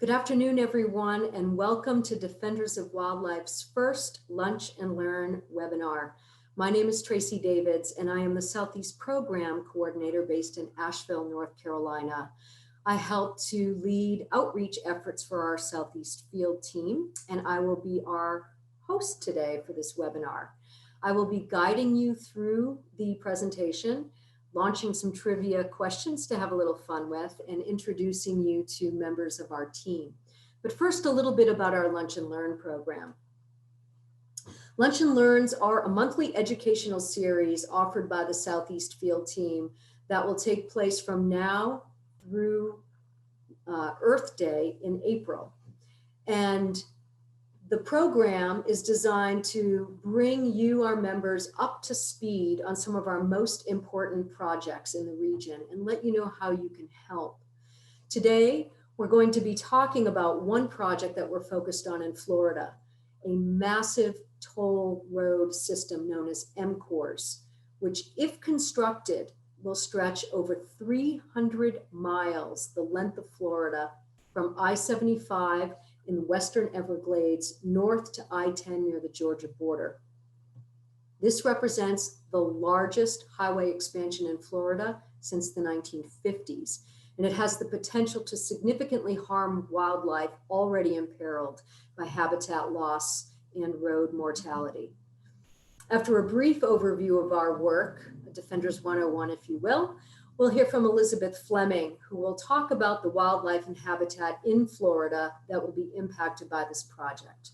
Good afternoon, everyone, and welcome to Defenders of Wildlife's first Lunch and Learn webinar. My name is Tracy Davids, and I am the Southeast Program Coordinator based in Asheville, North Carolina. I help to lead outreach efforts for our Southeast field team, and I will be our host today for this webinar. I will be guiding you through the presentation, launching some trivia questions to have a little fun with, and introducing you to members of our team. But first, a little bit about our Lunch and Learn program. Lunch and Learns are a monthly educational series offered by the Southeast Field Team that will take place from now through Earth Day in April. And the program is designed to bring you, our members, up to speed on some of our most important projects in the region and let you know how you can help. Today, we're going to be talking about one project that we're focused on in Florida, a massive toll road system known as CORES, which, if constructed, will stretch over 300 miles, the length of Florida, from I-75 in the Western Everglades north to I-10 near the Georgia border. This represents the largest highway expansion in Florida since the 1950s, and it has the potential to significantly harm wildlife already imperiled by habitat loss and road mortality. After a brief overview of our work, Defenders 101 if you will, we'll hear from Elizabeth Fleming, who will talk about the wildlife and habitat in Florida that will be impacted by this project.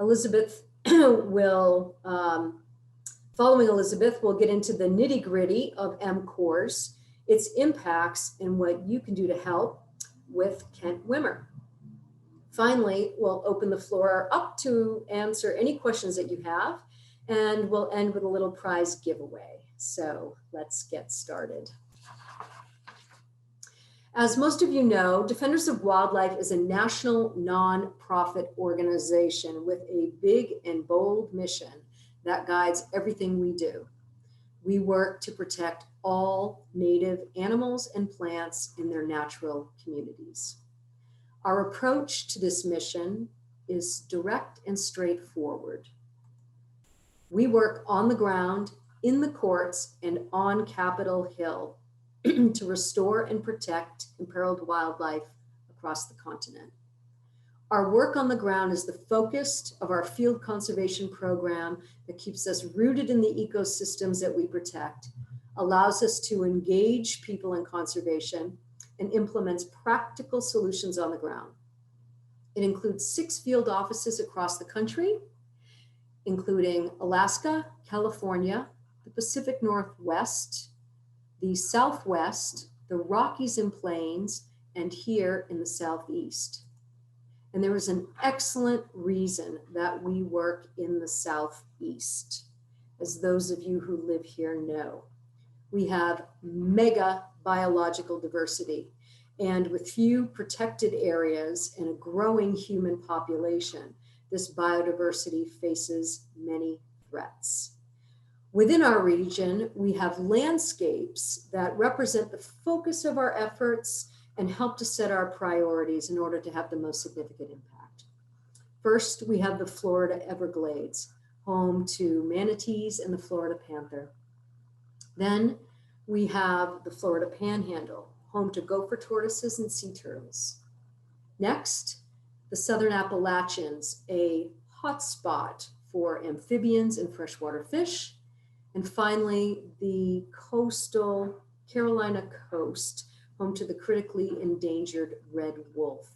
Elizabeth will, following Elizabeth, we'll get into the nitty-gritty of CORES, its impacts, and what you can do to help with Kent Wimmer. Finally, we'll open the floor up to answer any questions that you have, and we'll end with a little prize giveaway. So let's get started. As most of you know, Defenders of Wildlife is a national nonprofit organization with a big and bold mission that guides everything we do. We work to protect all native animals and plants in their natural communities. Our approach to this mission is direct and straightforward. We work on the ground, in the courts, and on Capitol Hill to restore and protect imperiled wildlife across the continent. Our work on the ground is the focus of our field conservation program that keeps us rooted in the ecosystems that we protect, allows us to engage people in conservation, and implements practical solutions on the ground. It includes 6 field offices across the country, including Alaska, California, the Pacific Northwest, the Southwest, the Rockies and Plains, and here in the Southeast. And there is an excellent reason that we work in the Southeast, as those of you who live here know. We have mega biological diversity, and with few protected areas and a growing human population, this biodiversity faces many threats. Within our region, we have landscapes that represent the focus of our efforts and help to set our priorities in order to have the most significant impact. First, we have the Florida Everglades, home to manatees and the Florida Panther. Then we have the Florida Panhandle, home to gopher tortoises and sea turtles. Next, the Southern Appalachians, a hotspot for amphibians and freshwater fish. And finally, the coastal Carolina coast, home to the critically endangered red wolf.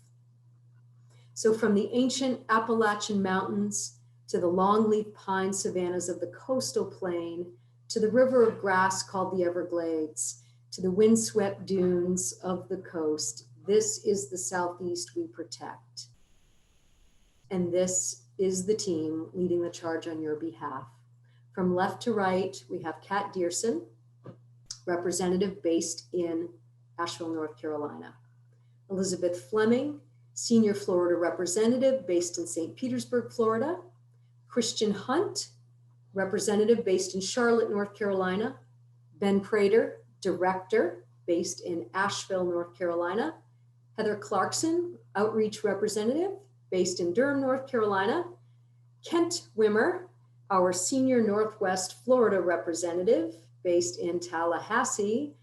So from the ancient Appalachian Mountains to the longleaf pine savannas of the coastal plain, to the river of grass called the Everglades, to the windswept dunes of the coast, this is the Southeast we protect. And this is the team leading the charge on your behalf. From left to right, we have Kat Dearson, representative based in Asheville, North Carolina. Elizabeth Fleming, senior Florida representative based in St. Petersburg, Florida. Christian Hunt, representative based in Charlotte, North Carolina. Ben Prater, director based in Asheville, North Carolina. Heather Clarkson, Outreach Representative based in Durham, North Carolina. Kent Wimmer, our Senior Northwest Florida Representative based in Tallahassee.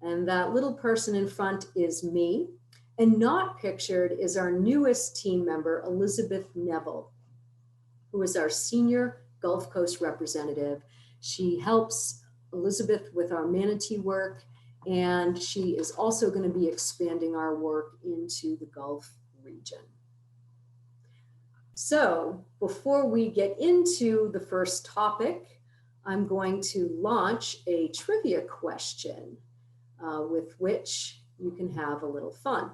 And that little person in front is me. And not pictured is our newest team member, Elizabeth Neville, who is our Senior Gulf Coast Representative. She helps Elizabeth with our manatee work, and she is also going to be expanding our work into the Gulf region. So before we get into the first topic, I'm going to launch a trivia question with which you can have a little fun.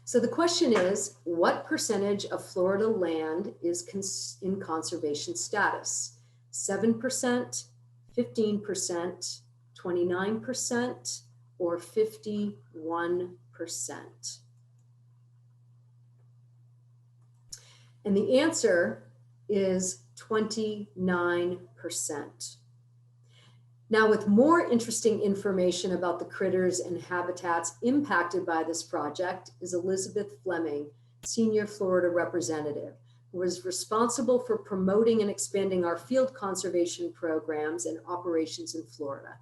So the question is, what percentage of Florida land is in conservation status? 7%, 15%, 29%, or 51%? And the answer is 29%. Now, with more interesting information about the critters and habitats impacted by this project is Elizabeth Fleming, Senior Florida Representative, who is responsible for promoting and expanding our field conservation programs and operations in Florida.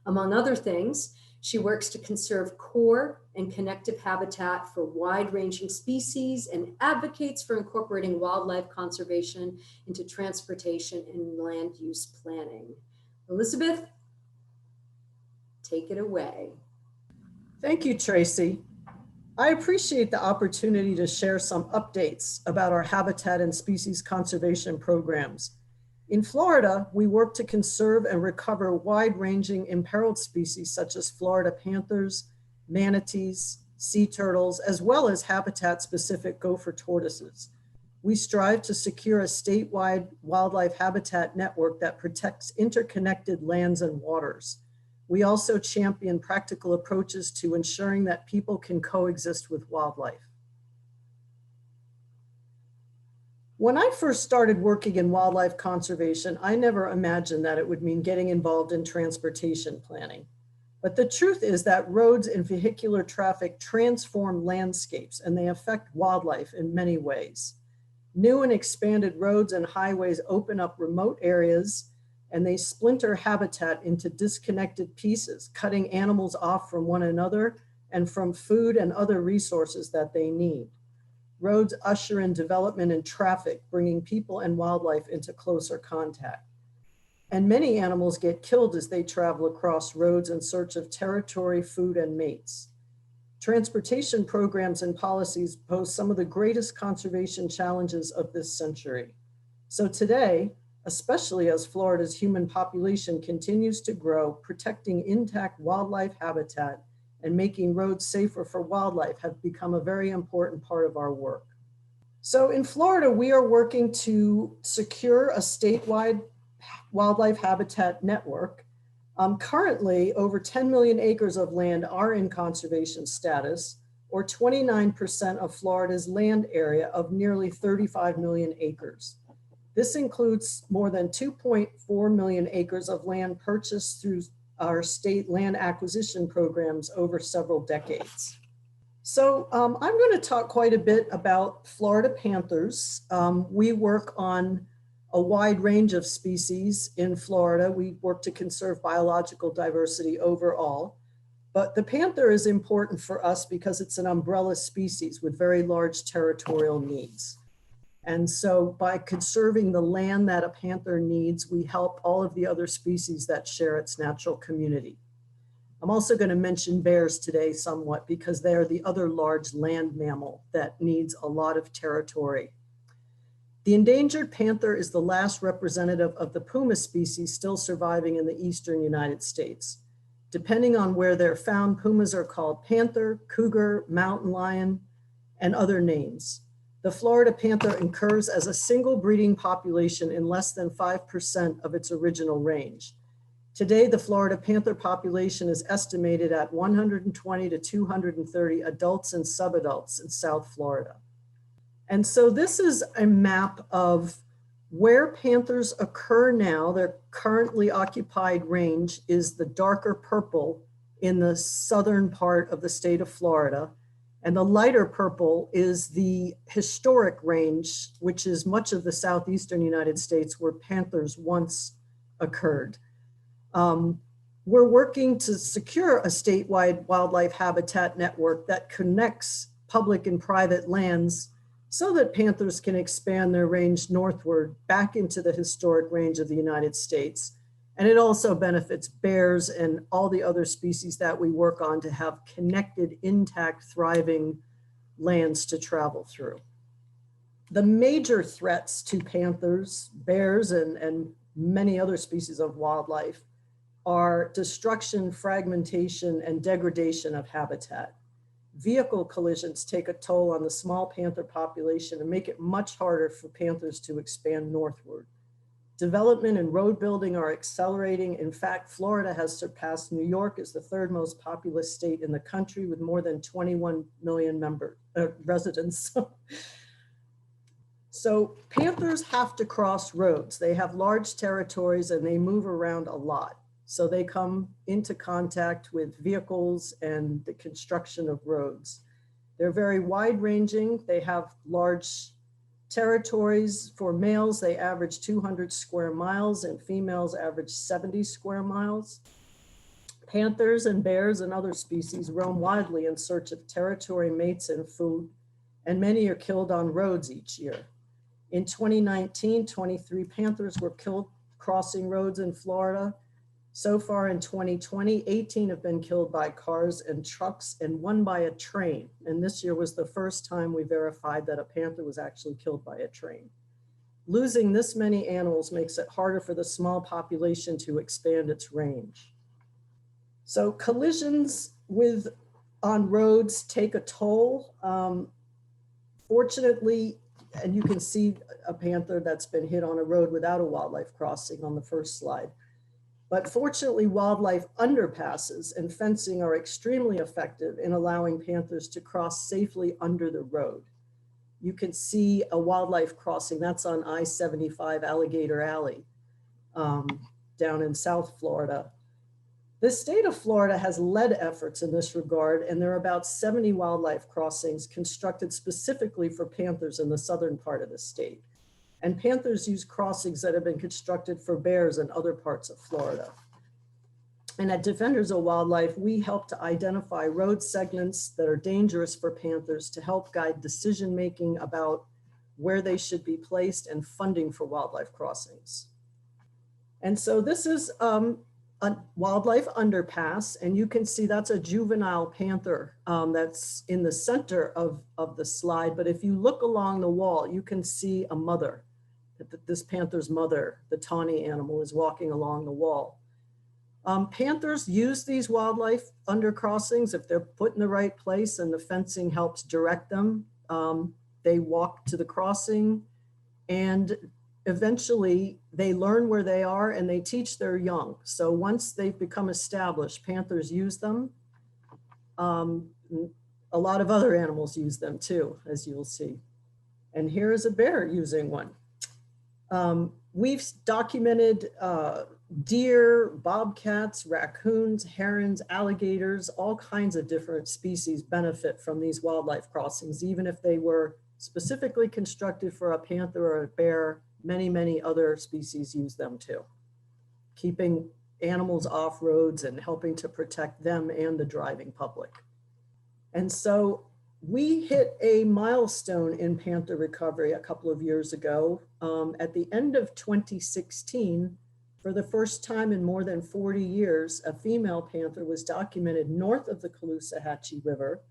Among other things, she works to conserve core and connective habitat for wide-ranging species and advocates for incorporating wildlife conservation into transportation and land use planning. Elizabeth, take it away. Thank you, Tracy. I appreciate the opportunity to share some updates about our habitat and species conservation programs. In Florida, we work to conserve and recover wide-ranging imperiled species such as Florida panthers, manatees, sea turtles, as well as habitat-specific gopher tortoises. We strive to secure a statewide wildlife habitat network that protects interconnected lands and waters. We also champion practical approaches to ensuring that people can coexist with wildlife. When I first started working in wildlife conservation, I never imagined that it would mean getting involved in transportation planning. But the truth is that roads and vehicular traffic transform landscapes, and they affect wildlife in many ways. New and expanded roads and highways open up remote areas, and they splinter habitat into disconnected pieces, cutting animals off from one another and from food and other resources that they need. Roads usher in development and traffic, bringing people and wildlife into closer contact. And many animals get killed as they travel across roads in search of territory, food, and mates. Transportation programs and policies pose some of the greatest conservation challenges of this century. So today, especially as Florida's human population continues to grow, protecting intact wildlife habitat and making roads safer for wildlife have become a very important part of our work. So in Florida, we are working to secure a statewide wildlife habitat network. Currently, over 10 million acres of land are in conservation status, or 29% of Florida's land area of nearly 35 million acres. This includes more than 2.4 million acres of land purchased through our state land acquisition programs over several decades. So I'm going to talk quite a bit about Florida panthers. We work on a wide range of species in Florida. We work to conserve biological diversity overall, but the panther is important for us because it's an umbrella species with very large territorial needs. And so by conserving the land that a panther needs, we help all of the other species that share its natural community. I'm also going to mention bears today somewhat because they're the other large land mammal that needs a lot of territory. The endangered panther is the last representative of the puma species still surviving in the eastern United States. Depending on where they're found, pumas are called panther, cougar, mountain lion, and other names. The Florida panther occurs as a single breeding population in less than 5% of its original range. Today, the Florida panther population is estimated at 120 to 230 adults and subadults in South Florida. And so this is a map of Where panthers occur now, their currently occupied range is the darker purple in the southern part of the state of Florida. And the lighter purple is the historic range, which is much of the southeastern United States where panthers once occurred. We're working to secure a statewide wildlife habitat network that connects public and private lands so that panthers can expand their range northward back into the historic range of the United States. And it also benefits bears and all the other species that we work on to have connected, intact, thriving lands to travel through. The major threats to panthers, bears, and many other species of wildlife are destruction, fragmentation, and degradation of habitat. Vehicle collisions take a toll on the small panther population and make it much harder for panthers to expand northward. Development and road building are accelerating. In fact, Florida has surpassed New York as the third most populous state in the country with more than 21 million residents. So panthers have to cross roads. They have large territories and they move around a lot. So they come into contact with vehicles and the construction of roads. They're very wide ranging. They have large territories. For males, they average 200 square miles and females average 70 square miles. Panthers and bears and other species roam widely in search of territory, mates, and food, and many are killed on roads each year. In 2019, 23 panthers were killed crossing roads in Florida. So far in 2020, 18 have been killed by cars and trucks and one by a train. And this year was the first time we verified that a panther was actually killed by a train. Losing this many animals makes it harder for the small population to expand its range. So collisions on roads take a toll. Fortunately, and you can see a panther that's been hit on a road without a wildlife crossing on the first slide. But fortunately, wildlife underpasses and fencing are extremely effective in allowing panthers to cross safely under the road. You can see a wildlife crossing, that's on I-75 Alligator Alley down in South Florida. The state of Florida has led efforts in this regard, and there are about 70 wildlife crossings constructed specifically for panthers in the southern part of the state. And panthers use crossings that have been constructed for bears in other parts of Florida. And at Defenders of Wildlife, we help to identify road segments that are dangerous for panthers to help guide decision-making about where they should be placed and funding for wildlife crossings. And so this is a wildlife underpass, and you can see that's a juvenile panther that's in the center of the slide. But if you look along the wall, you can see a mother. This panther's mother, the tawny animal, is walking along the wall. Panthers use these wildlife undercrossings if they're put in the right place and the fencing helps direct them. They walk to the crossing and eventually they learn where they are and they teach their young. So once they've become established, panthers use them. A lot of other animals use them too, as you'll see. And here is a bear using one. We've documented deer, bobcats, raccoons, herons, alligators, all kinds of different species benefit from these wildlife crossings. Even if they were specifically constructed for a panther or a bear, many other species use them too. Keeping animals off roads and helping to protect them and the driving public. And so we hit a milestone in panther recovery a couple of years ago. At the end of 2016, for the first time in more than 40 years, a female panther was documented north of the Caloosahatchee River,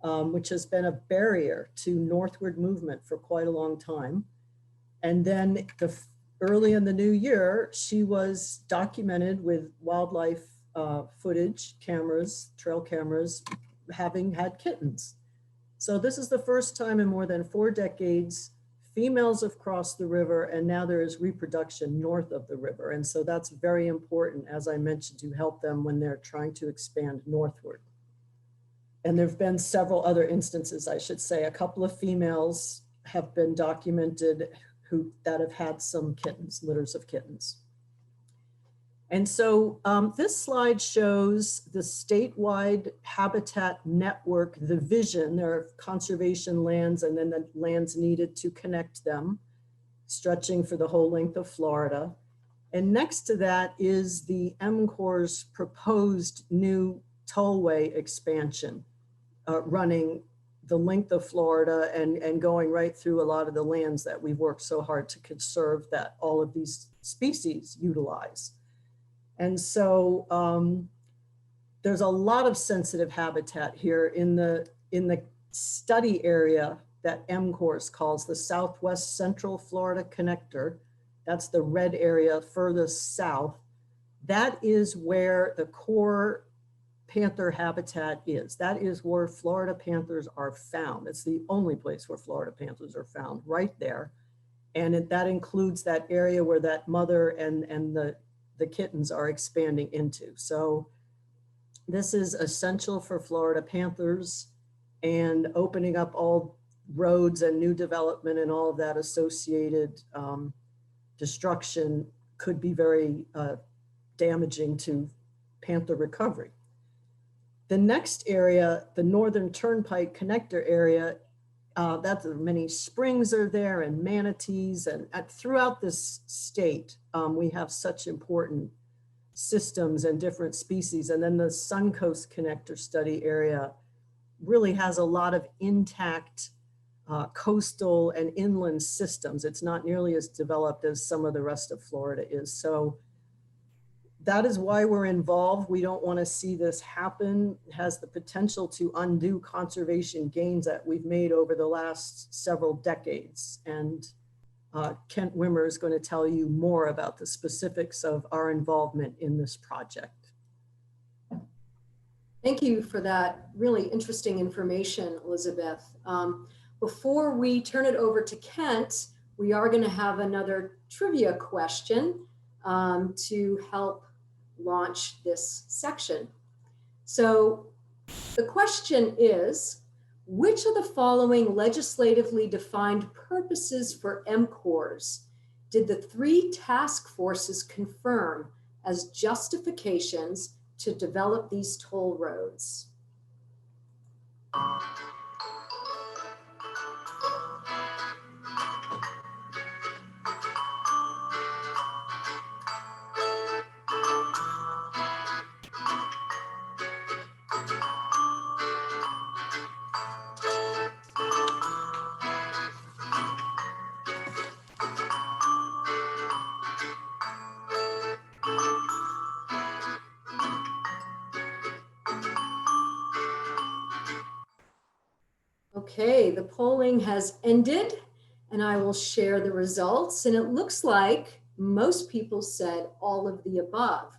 which has been a barrier to northward movement for quite a long time. And then early in the new year, she was documented with wildlife footage, cameras, trail cameras, having had kittens. So this is the first time in more than 4 decades, females have crossed the river and now there is reproduction north of the river. And so that's very important, as I mentioned, to help them when they're trying to expand northward. And there've been several other instances, I should say. A couple of females have been documented that have had some kittens, litters of kittens. And so this slide shows the statewide habitat network, the vision. There are conservation lands and then the lands needed to connect them, stretching for the whole length of Florida. And next to that is the CORES proposed new tollway expansion, running the length of Florida and going right through a lot of the lands that we've worked so hard to conserve that all of these species utilize. And so there's a lot of sensitive habitat here in the study area that CORES calls the Southwest Central Florida Connector. That's the red area furthest south. That is where the core panther habitat is. That is where Florida panthers are found. It's the only place where Florida panthers are found, right there. And that includes that area where that mother and the kittens are expanding into. So this is essential for Florida panthers, and opening up all roads and new development and all of that associated destruction could be very damaging to panther recovery. The next area, the Northern Turnpike connector area, that's many springs are there and manatees, and throughout this state, we have such important systems and different species. And then the Suncoast connector study area really has a lot of intact coastal and inland systems. It's not nearly as developed as some of the rest of Florida is. So that is why we're involved. We don't want to see this happen. It has the potential to undo conservation gains that we've made over the last several decades. And Kent Wimmer is going to tell you more about the specifics of our involvement in this project. Thank you for that really interesting information, Elizabeth. Before we turn it over to Kent, we are going to have another trivia question to help launch this section. So the question is, which of the following legislatively defined purposes for CORES did the 3 task forces confirm as justifications to develop these toll roads? Okay, the polling has ended and I will share the results. And it looks like most people said all of the above.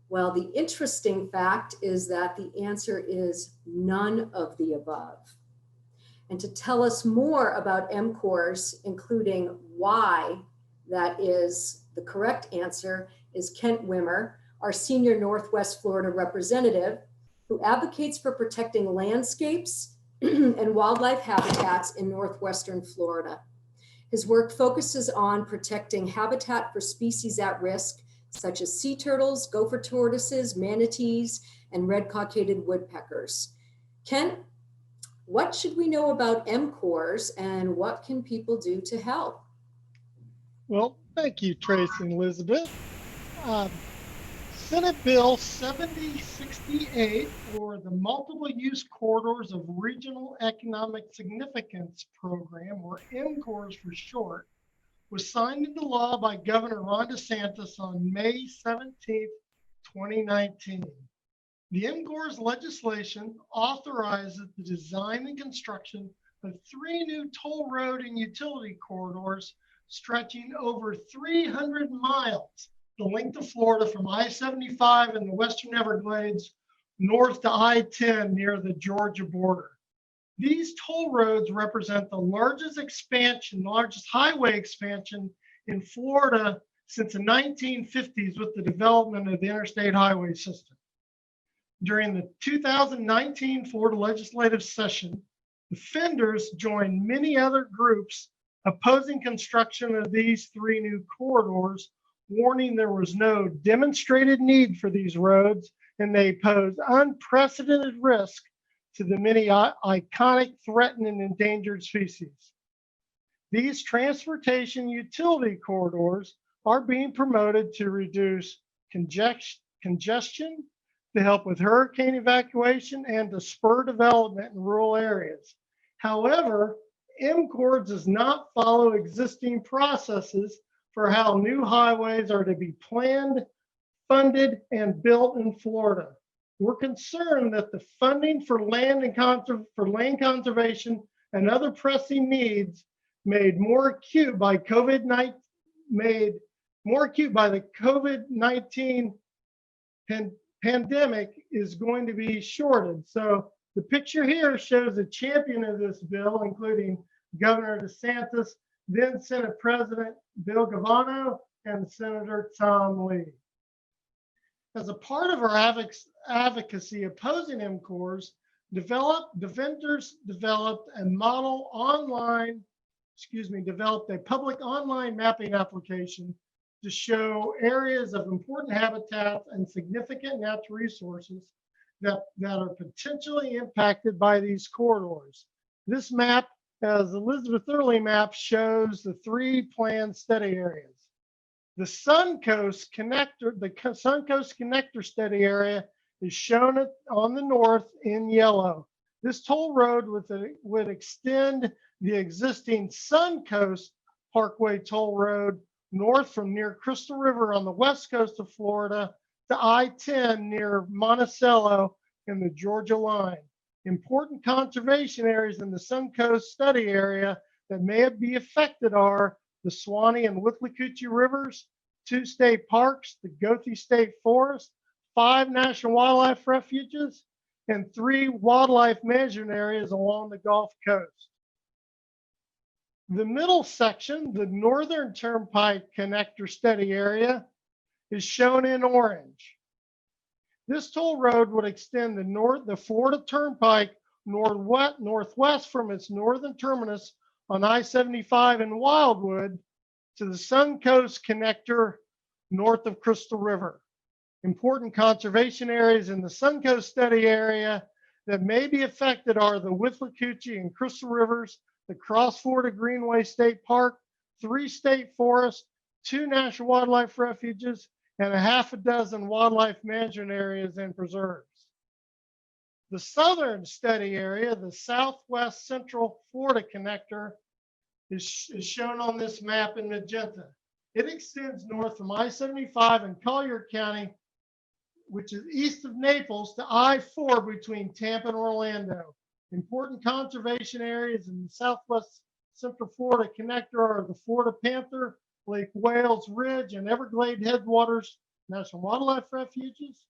Well, the interesting fact is that the answer is none of the above. And to tell us more about CORES, including why that is the correct answer, is Kent Wimmer, our senior Northwest Florida representative, who advocates for protecting landscapes and wildlife habitats in Northwestern Florida. His work focuses on protecting habitat for species at risk, such as sea turtles, gopher tortoises, manatees, and red-cockaded woodpeckers. Kent, what should we know about CORES and what can people do to help? Well, thank you, Tracy and Elizabeth. Senate Bill 7068, or the Multiple Use Corridors of Regional Economic Significance Program, or CORES for short, was signed into law by Governor Ron DeSantis on May 17, 2019. The CORES legislation authorizes the design and construction of 3 new toll road and utility corridors stretching over 300 miles, the length of Florida from I-75 in the Western Everglades north to I-10 near the Georgia border. These toll roads represent the largest highway expansion in Florida since the 1950s with the development of the interstate highway system. During the 2019 Florida legislative session, defenders joined many other groups opposing construction of these 3 new corridors, warning there was no demonstrated need for these roads and they pose unprecedented risk to the many iconic, threatened, and endangered species. These transportation utility corridors are being promoted to reduce congestion, to help with hurricane evacuation, and to spur development in rural areas. However, MCORES does not follow existing processes for how new highways are to be planned, funded, and built in Florida. We're concerned that the funding for land conservation and other pressing needs made more acute by the COVID-19 pandemic is going to be shorted. So the picture here shows a champion of this bill, including Governor DeSantis, then Senate President Bill Gavano, and Senator Tom Lee. As a part of our advocacy opposing MCORES, defenders developed a public online mapping application to show areas of important habitats and significant natural resources that are potentially impacted by these corridors. This map, as Elizabeth Early map, shows the 3 planned study areas. The Suncoast Connector study area is shown on the north in yellow. This toll road would extend the existing Suncoast Parkway toll road north from near Crystal River on the west coast of Florida to I-10 near Monticello in the Georgia line. Important conservation areas in the Suncoast study area that may be affected are the Suwannee and Withlacoochee rivers, 2 state parks, the Gotha State Forest, 5 national wildlife refuges, and 3 wildlife management areas along the Gulf Coast. The middle section, the Northern Turnpike Connector study area, is shown in orange. This toll road would extend the Florida Turnpike northwest from its northern terminus on I-75 in Wildwood to the Suncoast Connector north of Crystal River. Important conservation areas in the Suncoast study area that may be affected are the Withlacoochee and Crystal Rivers, the Cross Florida Greenway State Park, 3 state forests, 2 national wildlife refuges, and a half a dozen wildlife management areas and preserves. The southern study area, the Southwest Central Florida Connector, is shown on this map in magenta. It extends north from I-75 in Collier County, which is east of Naples, to I-4 between Tampa and Orlando. Important conservation areas in the Southwest Central Florida Connector are the Florida Panther, Lake Wales Ridge, and Everglade Headwaters National Wildlife Refuges,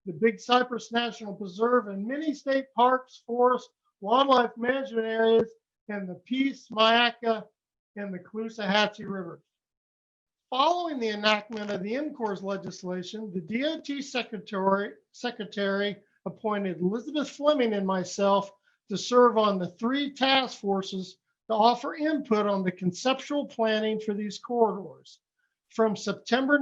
the Big Cypress National Preserve, and many state parks, forests, wildlife management areas, and the Peace, Myakka, and the Caloosahatchee Rivers. Following the enactment of the MCORES legislation, the DOT Secretary appointed Elizabeth Fleming and myself to serve on the 3 task forces to offer input on the conceptual planning for these corridors. From September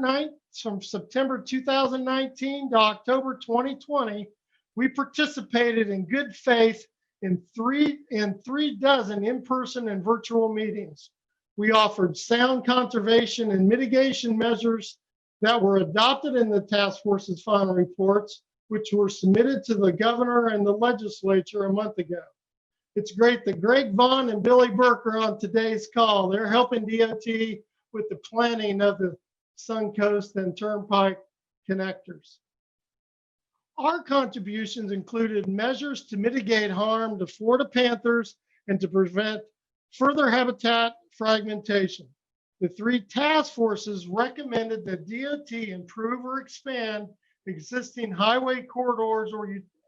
2019 to October 2020, we participated in good faith in 3 dozen in-person and virtual meetings. We offered sound conservation and mitigation measures that were adopted in the task force's final reports, which were submitted to the governor and the legislature a month ago. It's great that Greg Vaughn and Billy Burke are on today's call. They're helping DOT with the planning of the Suncoast and Turnpike connectors. Our contributions included measures to mitigate harm to Florida panthers and to prevent further habitat fragmentation. The 3 task forces recommended that DOT improve or expand existing highway corridors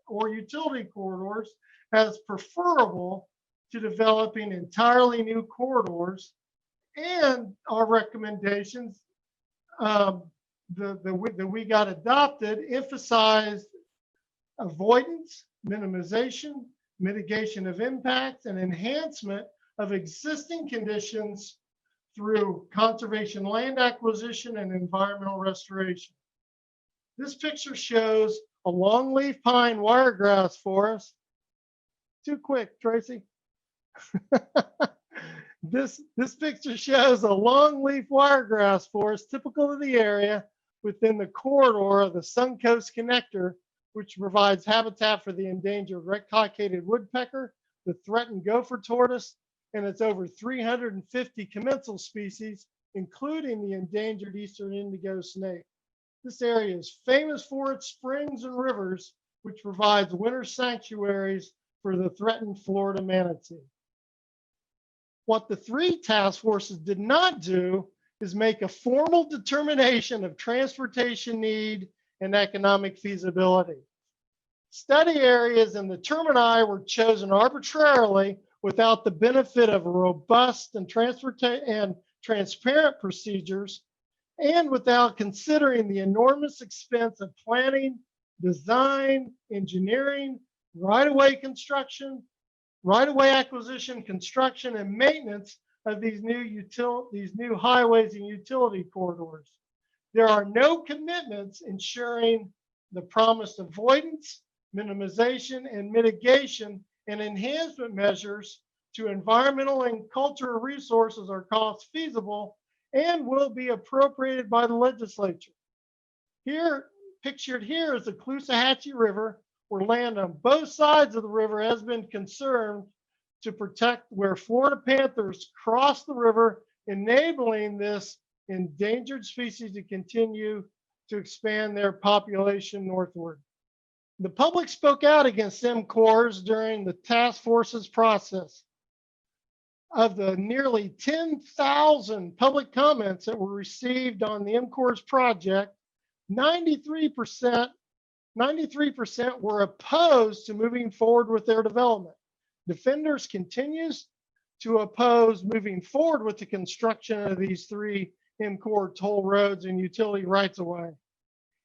or utility corridors as preferable to developing entirely new corridors. And our recommendations that we got adopted emphasized avoidance, minimization, mitigation of impacts, and enhancement of existing conditions through conservation land acquisition and environmental restoration. This picture shows a longleaf pine wiregrass forest. Too quick, Tracy. This picture shows a longleaf wiregrass forest typical of the area within the corridor of the Suncoast Connector, which provides habitat for the endangered red-cockaded woodpecker, the threatened gopher tortoise, and its over 350 commensal species, including the endangered eastern indigo snake. This area is famous for its springs and rivers, which provides winter sanctuaries for the threatened Florida manatee. What the three task forces did not do is make a formal determination of transportation need and economic feasibility. Study areas and the termini were chosen arbitrarily without the benefit of robust and transparent procedures, and without considering the enormous expense of planning, design, engineering, right-of-way construction, right-of-way acquisition, construction, and maintenance of these new highways and utility corridors. There are no commitments ensuring the promised avoidance, minimization, and mitigation and enhancement measures to environmental and cultural resources are cost feasible and will be appropriated by the legislature. Here, pictured here is the Caloosahatchee River, where land on both sides of the river has been conserved to protect where Florida panthers cross the river, enabling this endangered species to continue to expand their population northward. The public spoke out against CORES during the task force's process. Of the nearly 10,000 public comments that were received on the CORES project, 93% were opposed to moving forward with their development. Defenders continues to oppose moving forward with the construction of these three MCOR toll roads and utility rights-of-way.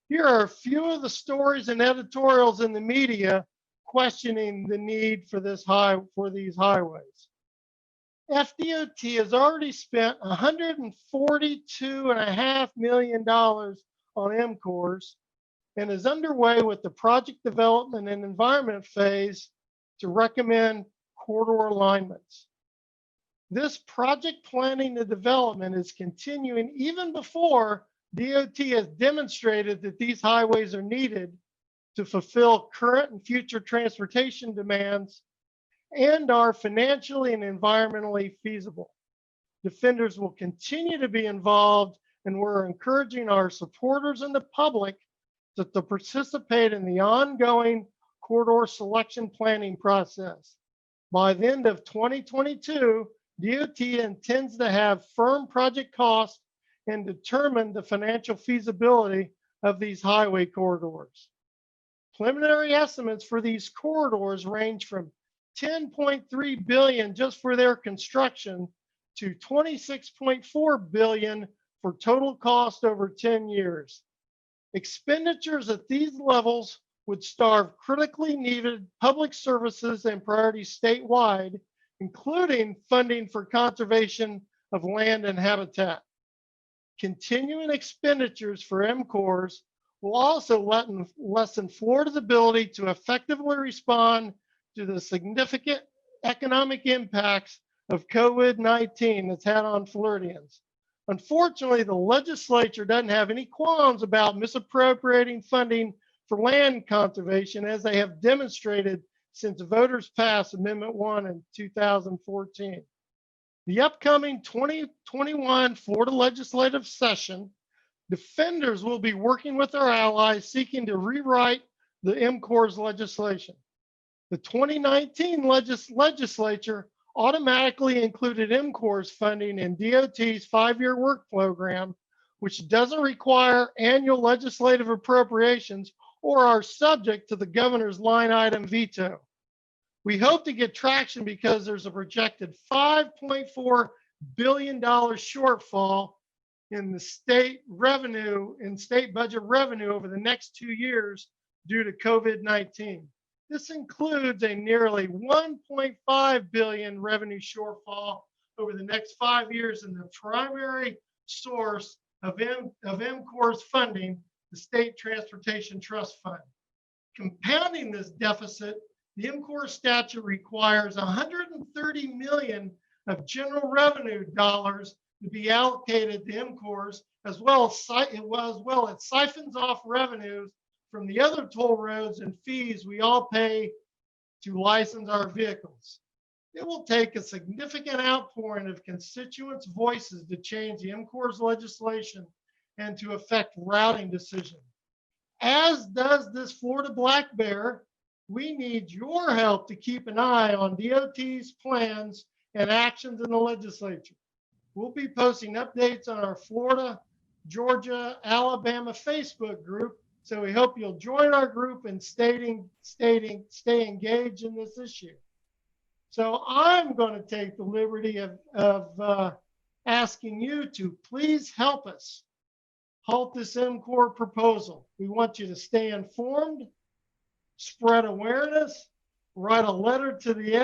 Here are a few of the stories and editorials in the media questioning the need for these highways. FDOT has already spent $142.5 million on MCORs and is underway with the project development and environment phase to recommend corridor alignments. This project planning and development is continuing even before DOT has demonstrated that these highways are needed to fulfill current and future transportation demands and are financially and environmentally feasible. Defenders will continue to be involved, and we're encouraging our supporters and the public to participate in the ongoing corridor selection planning process. By the end of 2022, DOT intends to have firm project costs and determine the financial feasibility of these highway corridors. Preliminary estimates for these corridors range from $10.3 billion just for their construction to $26.4 billion for total cost over 10 years. Expenditures at these levels would starve critically needed public services and priorities statewide, including funding for conservation of land and habitat. Continuing expenditures for MCORs will also lessen Florida's ability to effectively respond to the significant economic impacts of COVID-19 that's had on Floridians. Unfortunately, the legislature doesn't have any qualms about misappropriating funding for land conservation, as they have demonstrated since voters passed Amendment 1 in 2014. The upcoming 2021 Florida legislative session, defenders will be working with our allies seeking to rewrite the MCORS legislation. The 2019 legislature automatically included MCORS funding in DOT's 5-year work program, which doesn't require annual legislative appropriations or are subject to the governor's line item veto. We hope to get traction because there's a projected $5.4 billion shortfall in the state revenue, in state budget revenue over the next 2 years due to COVID-19. This includes a nearly 1.5 billion revenue shortfall over the next 5 years in the primary source of MCORES funding, the State Transportation Trust Fund. Compounding this deficit, the MCORES statute requires 130 million of general revenue dollars to be allocated to MCORES, as well as siphons off revenues from the other toll roads and fees we all pay to license our vehicles. It will take a significant outpouring of constituents' voices to change the MCORES legislation and to affect routing decisions. As does this Florida black bear, we need your help to keep an eye on DOT's plans and actions in the legislature. We'll be posting updates on our Florida, Georgia, Alabama Facebook group, so we hope you'll join our group and stay engaged in this issue. So I'm going to take the liberty of asking you to please help us halt this MCORE proposal. We want you to stay informed, spread awareness, write a letter to the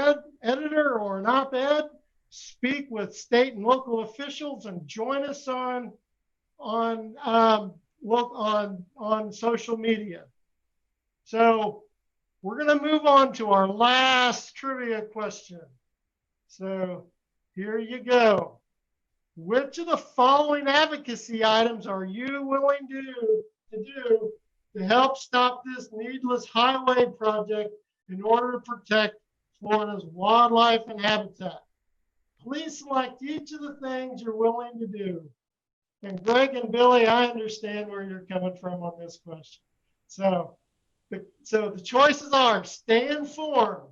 editor or an op-ed, speak with state and local officials, and join us on social media. So we're going to move on to our last trivia question. So here you go. Which of the following advocacy items are you willing to do to help stop this needless highway project in order to protect Florida's wildlife and habitat? Please select each of the things you're willing to do. And Greg and Billy, I understand where you're coming from on this question. So the choices are: stay informed,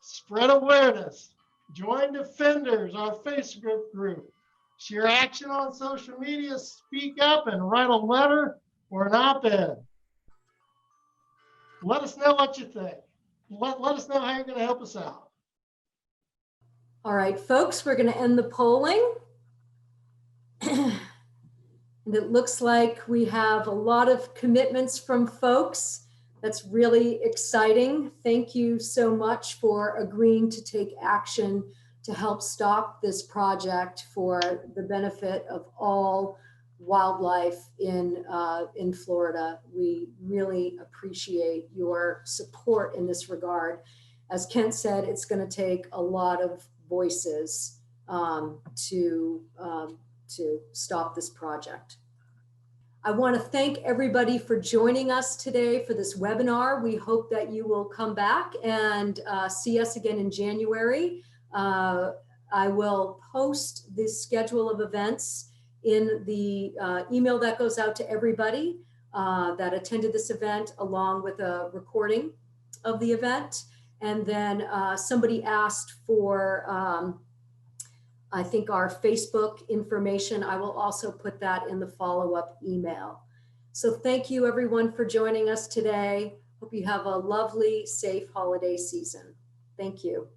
spread awareness, join Defenders, our Facebook group, share action on social media, speak up, and write a letter or an op-ed. Let us know what you think. Let us know how you're going to help us out. All right, folks, we're going to end the polling. And it looks like we have a lot of commitments from folks. That's really exciting. Thank you so much for agreeing to take action to help stop this project for the benefit of all wildlife in Florida. We really appreciate your support in this regard. As Kent said, it's going to take a lot of voices to stop this project. I want to thank everybody for joining us today for this webinar. We hope that you will come back and see us again in January. I will post the schedule of events in the email that goes out to everybody that attended this event, along with a recording of the event. And then somebody asked for, I think, our Facebook information. I will also put that in the follow-up email. So thank you everyone for joining us today. Hope you have a lovely, safe holiday season. Thank you.